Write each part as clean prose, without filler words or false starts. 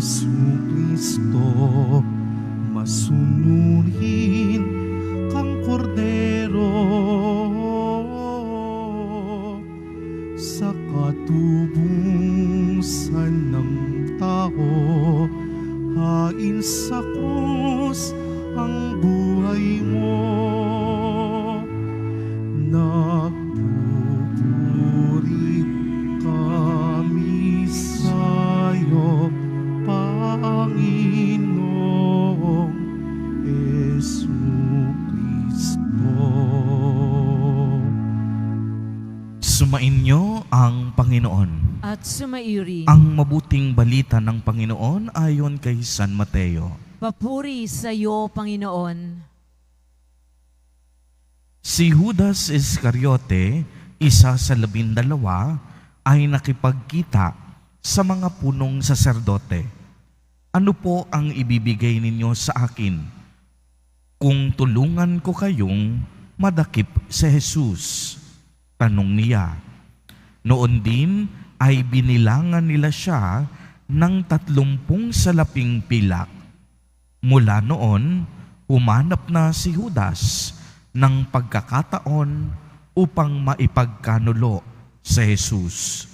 Jesucristo, masunurin kang kordero sa katubusan ng tao, hain sa krus ang buhay mo. Nagpupuri kami sa'yo, Panginoong Jesucristo. Sumainyo ang Panginoon. At sumairi. Ang mabuting balita ng Panginoon ayon kay San Mateo. Papuri sa iyo, Panginoon. Si Judas Iscariote, isa sa 12, ay nakipagkita sa mga punong saserdote. Ano po ang ibibigay ninyo sa akin kung tulungan ko kayong madakip si Jesus? Tanong niya. Noon din ay binilangan nila siya ng 30 salaping pilak. Mula noon, humanap na si Judas ng pagkakataon upang maipagkanulo si Jesus.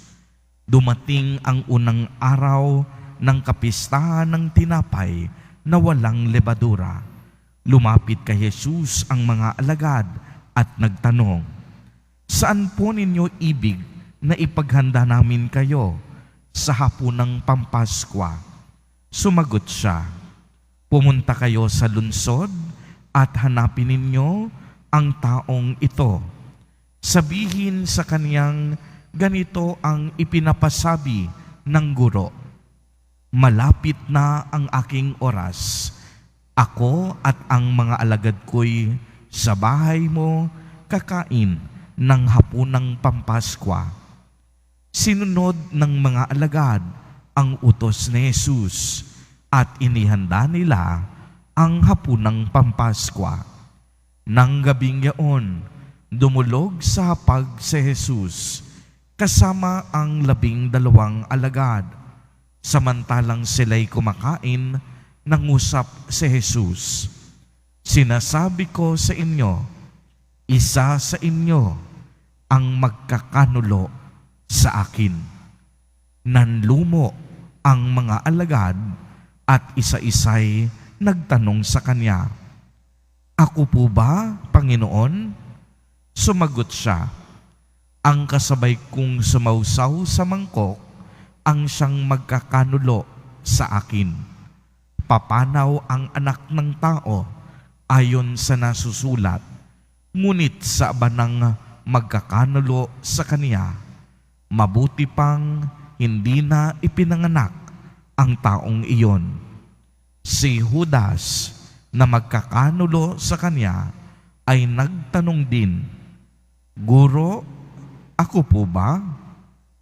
Dumating ang unang araw ng kapistahan ng tinapay na walang lebadura. Lumapit kay Jesus ang mga alagad at nagtanong, "Saan po ninyo ibig na ipaghanda namin kayo sa hapunang Pampaskwa?" Sumagot siya, "Pumunta kayo sa lunsod at hanapin ninyo ang taong ito. Sabihin sa kaniyang, ganito ang ipinapasabi ng guro. Malapit na ang aking oras. Ako at ang mga alagad ko'y sa bahay mo kakain ng hapunang Pampaskwa." Sinunod ng mga alagad ang utos ni Jesus at inihanda nila ang hapunang Pampaskwa. Nang gabing yaon, dumulog sa hapag si Jesus kasama ang 12 alagad. Samantalang sila'y kumakain, nangusap si Jesus, "Sinasabi ko sa inyo, isa sa inyo ang magkakanulo sa akin." Nanlumo ang mga alagad at isa-isa'y nagtanong sa kanya, "Ako po ba, Panginoon?" Sumagot siya, "Ang kasabay kong sumausaw sa mangkok ang siyang magkakanulo sa akin. Papanaw ang anak ng tao ayon sa nasusulat, ngunit sa banang magkakanulo sa kaniya, mabuti pang hindi na ipinanganak ang taong iyon." Si Judas na magkakanulo sa kanya ay nagtanong din, "Guro, ako po ba?"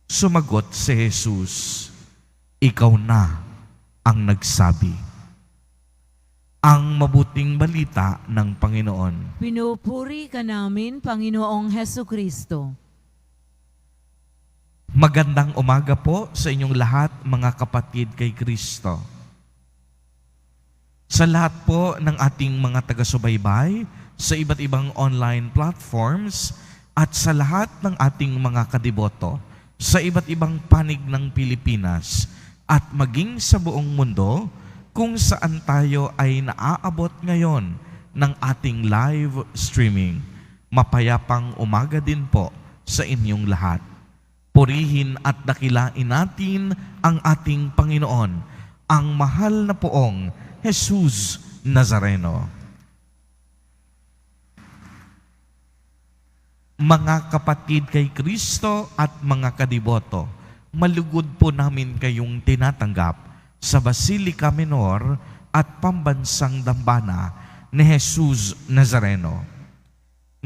Sumagot si Jesus, "Ikaw na ang nagsabi." Ang mabuting balita ng Panginoon. Pinupuri ka namin, Panginoong Hesukristo. Magandang umaga po sa inyong lahat, mga kapatid kay Kristo. Sa lahat po ng ating mga taga-subaybay sa iba't ibang online platforms at sa lahat ng ating mga kadiboto sa iba't ibang panig ng Pilipinas at maging sa buong mundo kung saan tayo ay naaabot ngayon ng ating live streaming. Mapayapang umaga din po sa inyong lahat. Purihin at dakilain natin ang ating Panginoon, ang mahal na poong Jesus Nazareno. Mga kapatid kay Kristo at mga kadiboto, malugod po namin kayong tinatanggap sa Basilica Minor at Pambansang Dambana ni Jesus Nazareno.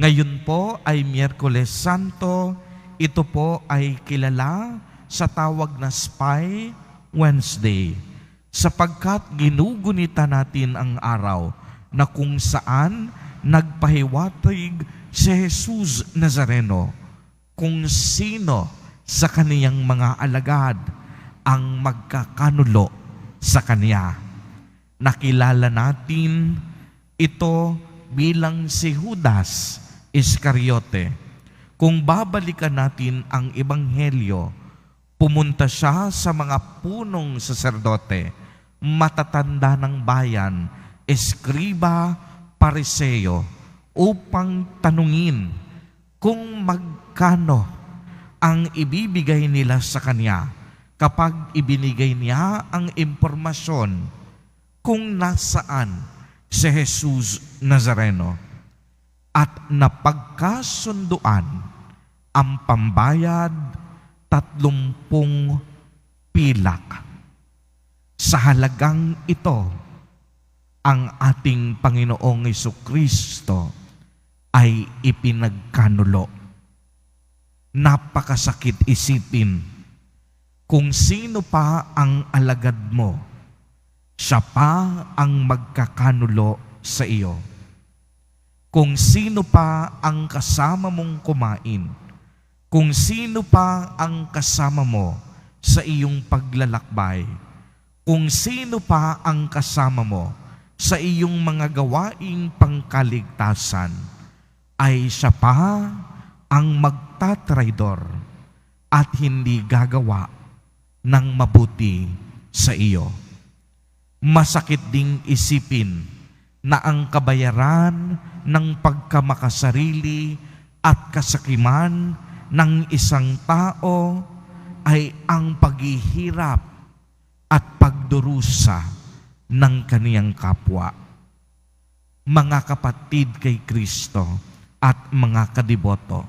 Ngayon po ay Miyerkules Santo. Ito po ay kilala sa tawag na Spy Wednesday, sapagkat ginugunita natin ang araw na kung saan nagpahiwatig si Jesus Nazareno kung sino sa kaniyang mga alagad ang magkakanulo sa Kanya. Nakilala natin ito bilang si Judas Iscariote. Kung babalikan natin ang Ebanghelyo, pumunta siya sa mga punong saserdote, matatanda ng bayan, eskriba, pariseo, upang tanungin kung magkano ang ibibigay nila sa kanya kapag ibinigay niya ang impormasyon kung nasaan si Jesus Nazareno. At napagkasunduan ang pambayad 30 pilak. Sa halagang ito, ang ating Panginoong Jesucristo ay ipinagkanulo. Napakasakit isipin kung sino pa ang alagad mo, siya pa ang magkakanulo sa iyo. Kung sino pa ang kasama mong kumain, kung sino pa ang kasama mo sa iyong paglalakbay, kung sino pa ang kasama mo sa iyong mga gawaing pangkaligtasan, ay siya pa ang magtatraidor at hindi gagawa ng mabuti sa iyo. Masakit ding isipin na ang kabayaran ng pagkamakasarili at kasakiman ng isang tao ay ang paghihirap at pagdurusa ng kaniyang kapwa. Mga kapatid kay Kristo at mga kadiboto,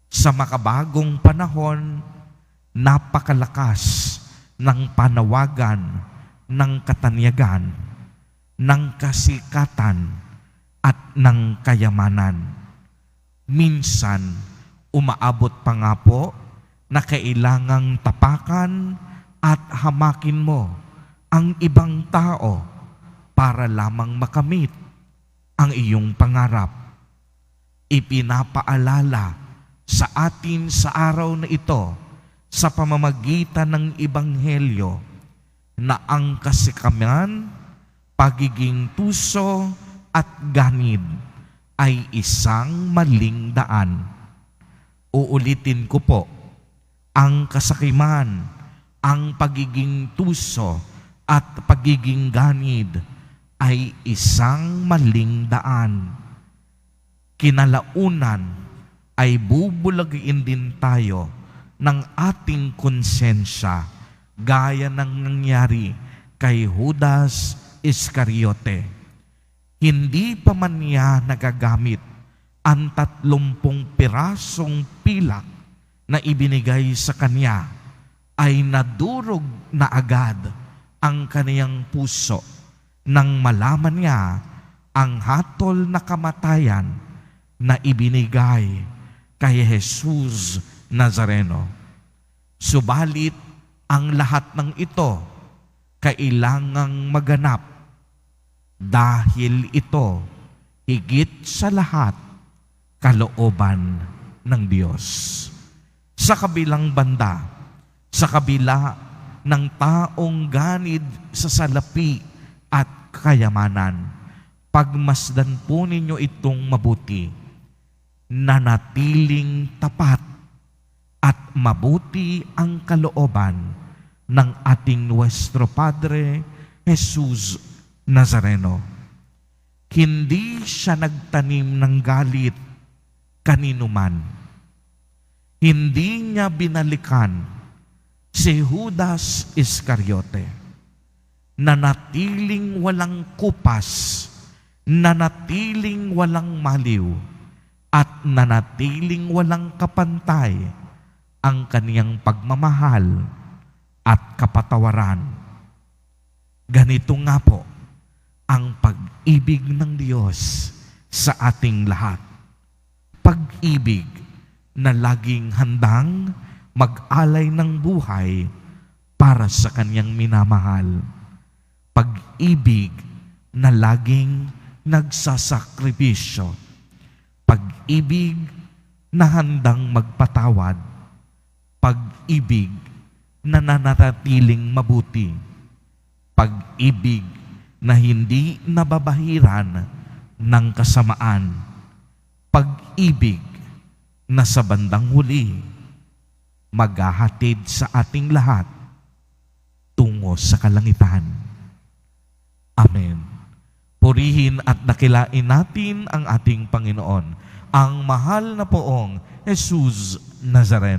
sa makabagong panahon, napakalakas ng panawagan ng katanyagan, ng kasikatan at ng kayamanan. Minsan, umaabot pa nga po na kailangang tapakan at hamakin mo ang ibang tao para lamang makamit ang iyong pangarap. Ipinapaalala sa atin sa araw na ito sa pamamagitan ng Ebanghelyo na ang kasikaman, pagiging tuso at ganid ay isang maling daan. Uulitin ko po, ang kasakiman, ang pagiging tuso at pagiging ganid ay isang maling daan. Kinalaunan ay bubulagin din tayo ng ating konsensya gaya ng nangyari kay Judas Iscariote. Hindi pa man niya nagagamit ang 30 pirasong pilak na ibinigay sa kanya, ay nadurog na agad ang kaniyang puso nang malaman niya ang hatol na kamatayan na ibinigay kay Jesus Nazareno. Subalit, ang lahat ng ito kailangang maganap dahil ito higit sa lahat kalooban ng Diyos. Sa kabilang banda, sa kabila ng taong ganid sa salapi at kayamanan, pagmasdan po ninyo itong mabuti, nanatiling tapat at mabuti ang kalooban ng ating Nuestro Padre Jesus Nazareno. Hindi siya nagtanim ng galit kanino man. Hindi niya binalikan si Judas Iscariote. Nanatiling walang kupas, nanatiling walang maliw, at nanatiling walang kapantay ang kaniyang pagmamahal at kapatawaran. Ganito nga po ang pag-ibig ng Diyos sa ating lahat. Pag-ibig na laging handang mag-alay ng buhay para sa kaniyang minamahal. Pag-ibig na laging nagsasakripisyo. Pag-ibig na handang magpatawad. Pag-ibig na nananatiling mabuti. pag-ibig na hindi nababahiran ng kasamaan, pag-ibig na sa bandang huli maghahatid sa ating lahat tungo sa kalangitan. Amen. Purihin at dakilain natin ang ating Panginoon, ang mahal na poong Jesus Nazareno.